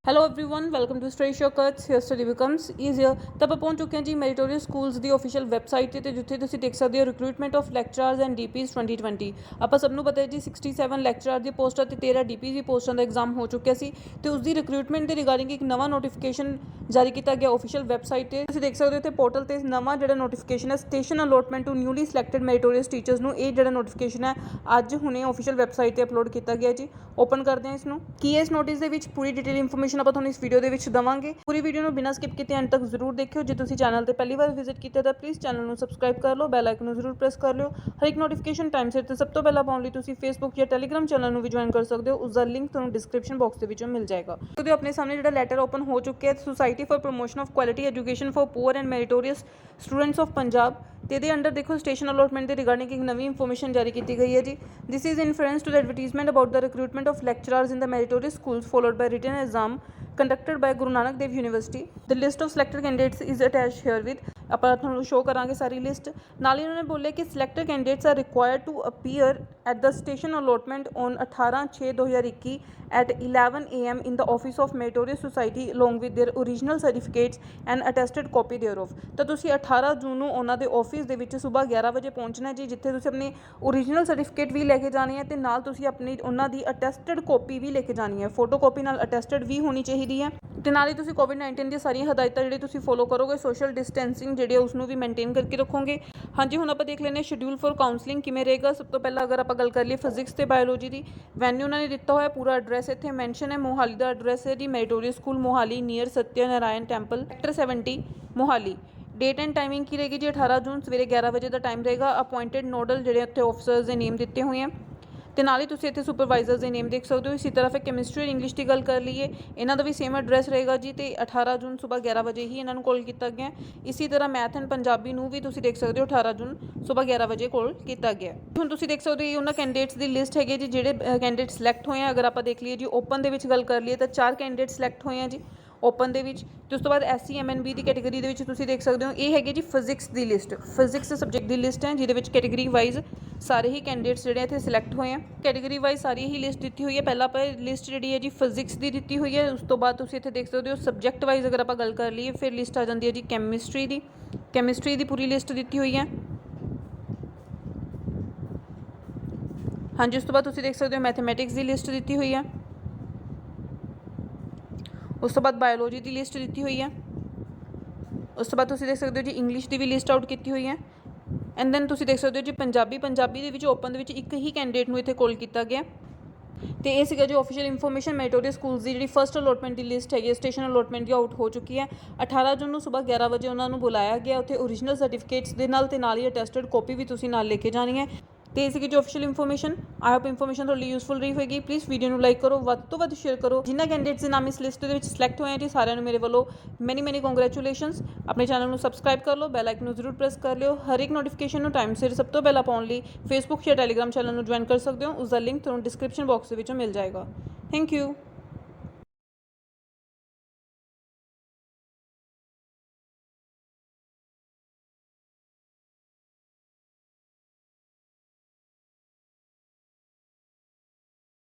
Hello everyone, welcome to study shortcuts. Here study becomes easier. तब ਆਪਾਂ ਪਹੁੰਚ ਚੁੱਕੇ ਹਾਂ ਜੀ ਮੈਰੀਟੋਰੀਅਸ ਸਕੂਲਸ ਦੀ ਆਫੀਸ਼ੀਅਲ ਵੈਬਸਾਈਟ ਤੇ ਜਿੱਥੇ ਤੁਸੀਂ ਦੇਖ ਸਕਦੇ ਹੋ recruitment of lecturers and DPs 2020। ਆਪਾਂ ਸਭ ਨੂੰ ਪਤਾ ਹੈ ਜੀ 67 ਲੈਕਚਰਰ ਦੀ ਪੋਸਟਾਂ ਤੇ 13 ਡੀਪੀਜ਼ ਦੀ ਪੋਸਟਾਂ ਦਾ ਐਗਜ਼ਾਮ ਹੋ ਚੁੱਕਿਆ ਸੀ ਤੇ ਉਸ ਦੀ ਰਿਕਰੂਟਮੈਂਟ ਦੇ ਰਿਗਾਰਡਿੰਗ ਇੱਕ ਨਵਾਂ ਨੋਟੀਫਿਕੇਸ਼ਨ ਜਾਰੀ ਕੀਤਾ ਗਿਆ ਆਫੀਸ਼ੀਅਲ ਵੈਬਸਾਈਟ ਤੇ। ਤੁਸੀਂ ਦੇਖ ਸਕਦੇ ਹੋ ਇੱਥੇ ਪੋਰਟਲ ਤੇ ਨਵਾਂ ਜਿਹੜਾ ਨੋਟੀਫਿਕੇਸ਼ਨ ਹੈ station allotment to newly selected meritorious teachers ਨੂੰ, ਇਹ ਜਿਹੜਾ ਨੋਟੀਫਿਕੇਸ਼ਨ ਹੈ ਅੱਜ ਹੁਣੇ ਆਫੀਸ਼ੀਅਲ ਵੈਬਸਾਈਟ ਤੇ ਅਪਲੋਡ ਕੀਤਾ ਗਿਆ ਜੀ। ਓਪਨ ਕਰਦੇ ਹਾਂ ਇਸ ਨੂੰ। ਕੀ ਹੈ ਇਸ ਨੋਟਿਸ ਦੇ ਵਿੱਚ ਪੂਰੀ ਡਿਟੇਲ ਇਨਫੋਰਮੇਸ਼ਨ ਆਪਾਂ ਤੁਹਾਨੂੰ ਇਸ ਵੀਡੀਓ ਦੇ ਵਿੱਚ ਦਵਾਂਗੇ। ਪੂਰੀ ਵੀਡੀਓ ਨੂੰ ਬਿਨਾਂ ਸਕਿਪ ਕੀਤੇ ਐਂਡ ਤੱਕ ਜ਼ਰੂਰ ਦੇਖਿਓ। ਜੇ ਤੁਸੀਂ ਚੈਨਲ ਤੇ ਪਹਿਲੀ ਵਾਰ ਵਿਜ਼ਿਟ ਕੀਤਾ ਤਾਂ ਪਲੀਜ਼ ਚੈਨਲ ਨੂੰ ਸਬਸਕ੍ਰਾਈਬ ਕਰ ਲਓ, ਬੈਲ ਆਈਕਨ ਨੂੰ ਜ਼ਰੂਰ ਪ੍ਰੈਸ ਕਰ ਲਿਓ। ਹਰ ਇੱਕ ਨੋਟੀਫਿਕੇਸ਼ਨ ਟਾਈਮ ਸਿਰ ਤੇ ਸਭ ਤੋਂ ਪਹਿਲਾਂ ਪਾਉਣ ਲਈ ਤੁਸੀਂ ਫੇਸਬੁੱਕ ਜਾਂ ਟੈਲੀਗ੍ਰਾਮ ਚੈਨਲ ਨੂੰ ਵੀ ਜੁਆਇਨ ਕਰ ਸਕਦੇ ਹੋ। ਉਸ ਦਾ ਲਿੰਕ ਤੁਹਾਨੂੰ ਡਿਸਕ੍ਰਿਪਸ਼ਨ ਬਾਕਸ ਦੇ ਵਿੱਚੋਂ ਮਿਲ ਜਾਏਗਾ। ਉਹਦੇ ਆਪਣੇ ਸਾਹਮਣੇ ਜਿਹੜਾ ਲੈਟਰ ਓਪਨ ਹੋ ਚੁੱਕਿਆ ਹੈ society for promotion of quality education for poor and meritorious students of Punjab ਤੇ ਇਹਦੇ ਅੰਡਰ ਦੇਖੋ ਸਟੇਸ਼ਨ ਅਲੋਟਮੈਂਟ ਦੇ ਰਿਗਾਰਡਿੰਗ ਇੱਕ ਨਵੀਂ ਇਨਫੋਰਮੇਸ਼ਨ ਜਾਰੀ ਕੀਤੀ ਗਈ ਹੈ ਜੀ। This is in reference to the advertisement about the recruitment of lecturers in the meritorious schools followed by written exam conducted by Guru Nanak Dev University. The list of selected candidates is attached here with ਆਪਾਂ ਤੁਹਾਨੂੰ show ਕਰਾਂਗੇ ਸਾਰੀ list. ਨਾਲ ਹੀ ਉਹਨਾਂ ਨੇ ਬੋਲਿਆ ਕਿ selected candidates are required to appear at the station allotment on 18/6/2021 at 11 AM in the office of meritorious society along with their original certificates and attested copy thereof। ਤਾਂ ਤੁਸੀਂ 18 ਜੂਨ ਨੂੰ ਉਹਨਾਂ ਦੇ ਆਫਿਸ ਦੇ ਵਿੱਚ ਸਵੇਰ 11 ਵਜੇ ਪਹੁੰਚਣਾ ਜੀ, ਜਿੱਥੇ ਤੁਸੀਂ ਆਪਣੀ ਓਰੀਜਨਲ ਸਰਟੀਫਿਕੇਟ ਵੀ ਲੈ ਕੇ ਜਾਣੀ ਹੈ ਤੇ ਨਾਲ ਤੁਸੀਂ ਆਪਣੀ ਉਹਨਾਂ ਦੀ ਅਟੈਸਟਡ ਕਾਪੀ ਵੀ ਲੈ ਕੇ ਜਾਣੀ ਹੈ। ਫੋਟੋ ਕਾਪੀ ਨਾਲ ਅਟੈਸਟਡ ਵੀ ਹੋਣੀ ਚਾਹੀਦੀ ਹੈ ਤੇ ਨਾਲ ਹੀ ਤੁਸੀਂ ਕੋਵਿਡ-19 ਦੀਆਂ ਸਾਰੀਆਂ ਹਦਾਇਤਾਂ ਜਿਹੜੀ ਤੁਸੀਂ ਫੋਲੋ ਕਰੋਗੇ, ਸੋਸ਼ਲ ਡਿਸਟੈਂਸਿੰਗ ਜਿਹੜੀ ਉਸ ਨੂੰ ਵੀ ਮੇਨਟੇਨ ਕਰਕੇ ਰੱਖੋਗੇ। ਹਾਂਜੀ, ਹੁਣ ਆਪਾਂ ਦੇਖ ਲੈਂਦੇ ਹਾਂ ਸ਼ਡਿਊਲ ਫॉर ਕਾਉਂਸਲਿੰਗ ਕਿਵੇਂ ਰਹੇਗਾ। ਸਭ ਤੋਂ ਪਹਿਲਾਂ ਅਗਰ ਆਪਾਂ ਗੱਲ ਕਰ ਲਈਏ ਫਿਜ਼ਿਕਸ ਤੇ ਬਾਇਓਲੋਜੀ ਦੀ, ਵੈਨਿਊ ਉਹਨਾਂ ਨੇ ਦਿੱਤਾ ਹੋਇਆ ਪੂਰਾ ਐਡਰੈਸ ਇੱਥੇ ਮੈਂਸ਼ਨ ਹੈ। ਮੋਹਾਲੀ ਦਾ ਐਡਰੈਸ ਹੈ ਜੀ, meritorious school Mohali near Satya Narayan temple sector 70 Mohali. Date and timing ਕੀ ਰਹੇਗੀ ਜੀ, 18 ਜੂਨ ਸਵੇਰੇ 11 ਵਜੇ ਦਾ ਟਾਈਮ ਰਹੇਗਾ। ਅਪੁਆਇੰਟਡ ਨੋਡਲ ਜਿਹੜੇ ਉੱਥੇ ਆਫਿਸਰਸ ਦੇ ਨੇਮ ਦਿੱਤੇ ਹੋਏ ਆ ਤੇ ਨਾਲ ਹੀ ਤੁਸੀਂ ਇੱਥੇ ਸੁਪਰਵਾਈਜ਼ਰਸ ਦੇ ਨੇਮ ਦੇਖ ਸਕਦੇ ਹੋ। ਇਸੇ ਤਰ੍ਹਾਂ ਫਿਰ ਕੈਮਿਸਟਰੀ ਔਰ ਇੰਗਲਿਸ਼ ਦੀ ਗੱਲ ਕਰ ਲਈਏ, ਇਹਨਾਂ ਦਾ ਵੀ ਸੇਮ ਐਡਰੈਸ ਰਹੇਗਾ ਜੀ ਤੇ 18 ਜੂਨ ਸਵੇਰ 11 ਵਜੇ ਹੀ ਇਹਨਾਂ ਨੂੰ ਕਾਲ ਕੀਤਾ ਗਿਆ। ਇਸੇ ਤਰ੍ਹਾਂ ਮੈਥ ਐਂਡ ਪੰਜਾਬੀ ਨੂੰ ਵੀ ਤੁਸੀਂ ਦੇਖ ਸਕਦੇ ਹੋ 18 ਜੂਨ ਸਵੇਰ 11 ਵਜੇ ਕਾਲ ਕੀਤਾ ਗਿਆ। ਹੁਣ ਤੁਸੀਂ ਦੇਖ ਸਕਦੇ ਹੋ ਉਹਨਾਂ ਕੈਂਡੀਡੇਟਸ ਦੀ ਲਿਸਟ ਹੈਗੀ ਜੀ ਜਿਹੜੇ ਕੈਂਡੀਡੇਟ ਸਿਲੈਕਟ ਹੋਏ ਆ। ਅਗਰ ਆਪਾਂ ਦੇਖ ਲਈਏ ਜੀ ਓਪਨ ਦੇ ਵਿੱਚ ਗੱਲ ਕਰ ਲਈਏ ਤਾਂ 4 ਕੈਂਡੀਡੇਟ ਸਿਲੈਕਟ ਹੋਏ ਆ ਜੀ ਓਪਨ ਦੇ ਵਿੱਚ ਤੇ ਉਸ ਤੋਂ ਬਾਅਦ SC MNB ਦੀ ਕੈਟੇਗਰੀ ਦੇ ਵਿੱਚ ਤੁਸੀਂ ਦੇਖ ਸਕਦੇ ਹੋ ਇਹ ਹੈਗੇ ਜੀ ਫਿਜ਼ਿਕਸ ਦੀ ਲਿਸਟ। ਫਿਜ਼ਿਕਸ ਸਬਜੈਕਟ ਦੀ ਲਿਸਟ ਹੈ ਜਿਹਦੇ ਵਿੱਚ ਕੈਟੇਗਰੀ ਵਾਈਜ਼ ਸਾਰੇ ਹੀ ਕੈਂਡੀਡੇਟਸ ਜਿਹੜੇ ਇੱਥੇ ਸਿਲੈਕਟ ਹੋਏ ਆ। ਕੈਟੇਗਰੀ ਵਾਈਜ਼ ਸਾਰੀ ਹੀ ਲਿਸਟ ਦਿੱਤੀ ਹੋਈ ਹੈ। ਪਹਿਲਾਂ ਆਪਾਂ ਲਿਸਟ ਜਿਹੜੀ ਹੈ ਜੀ ਫਿਜ਼ਿਕਸ ਦੀ ਦਿੱਤੀ ਹੋਈ ਹੈ। ਉਸ ਤੋਂ ਬਾਅਦ ਤੁਸੀਂ ਇੱਥੇ ਦੇਖ ਸਕਦੇ ਹੋ ਸਬਜੈਕਟ ਵਾਈਜ਼ ਅਗਰ ਆਪਾਂ ਗੱਲ ਕਰ ਲਈਏ ਫਿਰ ਲਿਸਟ ਆ ਜਾਂਦੀ ਹੈ ਜੀ ਕੈਮਿਸਟਰੀ ਦੀ। ਕੈਮਿਸਟਰੀ ਦੀ ਪੂਰੀ ਲਿਸਟ ਦਿੱਤੀ ਹੋਈ ਹੈ। ਹਾਂਜੀ, ਉਸ ਤੋਂ ਬਾਅਦ ਤੁਸੀਂ ਦੇਖ ਸਕਦੇ ਹੋ ਮੈਥਮੈਟਿਕਸ ਦੀ ਲਿਸਟ ਦਿੱਤੀ ਹੋਈ ਹੈ। ਉਸ ਤੋਂ ਬਾਅਦ ਬਾਇਓਲੋਜੀ ਦੀ ਲਿਸਟ ਦਿੱਤੀ ਹੋਈ ਹੈ। ਉਸ ਤੋਂ ਬਾਅਦ ਤੁਸੀਂ ਦੇਖ ਸਕਦੇ ਹੋ ਜੀ ਇੰਗਲਿਸ਼ ਦੀ ਵੀ ਲਿਸਟ ਆਊਟ ਕੀਤੀ ਹੋਈ ਹੈ। ਐਂਡ ਦੈਨ ਤੁਸੀਂ ਦੇਖ ਸਕਦੇ ਹੋ ਜੀ ਪੰਜਾਬੀ ਦੇ ਵਿੱਚ ਓਪਨ ਦੇ ਵਿੱਚ ਇੱਕ ਹੀ ਕੈਂਡੀਡੇਟ ਨੂੰ ਇੱਥੇ ਕਾਲ ਕੀਤਾ ਗਿਆ ਤੇ ਇਹ ਸੀਗਾ ਜੀ ਆਫੀਸ਼ੀਅਲ ਇਨਫੋਰਮੇਸ਼ਨ। ਮੈਰੀਟੋਰੀਅਸ ਸਕੂਲਸ ਦੀ ਜਿਹੜੀ ਫਸਟ ਅਲੋਟਮੈਂਟ ਦੀ ਲਿਸਟ ਹੈਗੀ ਸਟੇਸ਼ਨ ਅਲੋਟਮੈਂਟ ਦੀ ਆਊਟ ਹੋ ਚੁੱਕੀ ਹੈ। 18 ਜੂਨ ਨੂੰ ਸਵੇਰ 11 ਵਜੇ ਉਹਨਾਂ ਨੂੰ ਬੁਲਾਇਆ ਗਿਆ ਉੱਥੇ ਓਰੀਜਨਲ ਸਰਟੀਫਿਕੇਟਸ ਦੇ ਨਾਲ ਤੇ ਨਾਲ ਹੀ ਅਟੈਸਟਡ ਕਾਪੀ ਵੀ ਤੁਸੀਂ ਨਾਲ ਲੈ ਕੇ ਜਾਣੀ ਹੈ। ਤੇ ਇਸ ਜੋ official information I hope information ਤੁਹਾਡੀ ਯੂਜ਼ਫੁਲ ਰਹੀ ਹੋਏਗੀ। ਪਲੀਜ਼ ਵੀਡੀਓ ਨੂੰ ਲਾਈਕ ਕਰੋ, ਵੱਧ ਤੋਂ ਵੱਧ ਸ਼ੇਅਰ ਕਰੋ। ਜਿਨ੍ਹਾਂ ਕੈਂਡੀਡੇਟਸ ਦੇ ਨਾਮ ਇਸ ਲਿਸਟ ਦੇ ਵਿੱਚ ਸਿਲੈਕਟ ਹੋਏ ਆ ਜੀ ਸਾਰਿਆਂ ਨੂੰ ਮੇਰੇ ਵੱਲੋਂ ਮੈਨੀ ਕੰਗ੍ਰੈਚੁਲੇਸ਼ਨਸ। ਆਪਣੇ ਚੈਨਲ ਨੂੰ ਸਬਸਕ੍ਰਾਈਬ ਕਰ ਲਓ, ਬੈਲ ਆਈਕਨ ਨੂੰ ਜ਼ਰੂਰ ਪ੍ਰੈਸ ਕਰ ਲਿਓ। ਹਰ ਇੱਕ ਨੋਟੀਫਿਕੇਸ਼ਨ ਨੂੰ ਟਾਈਮ ਸਿਰ ਸਭ ਤੋਂ ਪਹਿਲਾਂ ਪਾਉਣ ਲਈ ਫੇਸਬੁੱਕ ਜਾਂ ਟੈਲੀਗ੍ਰਾਮ ਚੈਨਲ ਨੂੰ ਜੁਆਇਨ ਕਰ ਸਕਦੇ ਹੋ। ਉਸ ਦਾ ਲਿੰਕ ਤੁਹਾਨੂੰ ਡਿਸਕ੍ਰਿਪਸ਼ਨ ਬਾਕਸ ਦੇ ਵਿੱਚੋਂ ਮਿਲ ਜਾਏਗਾ। Thank you.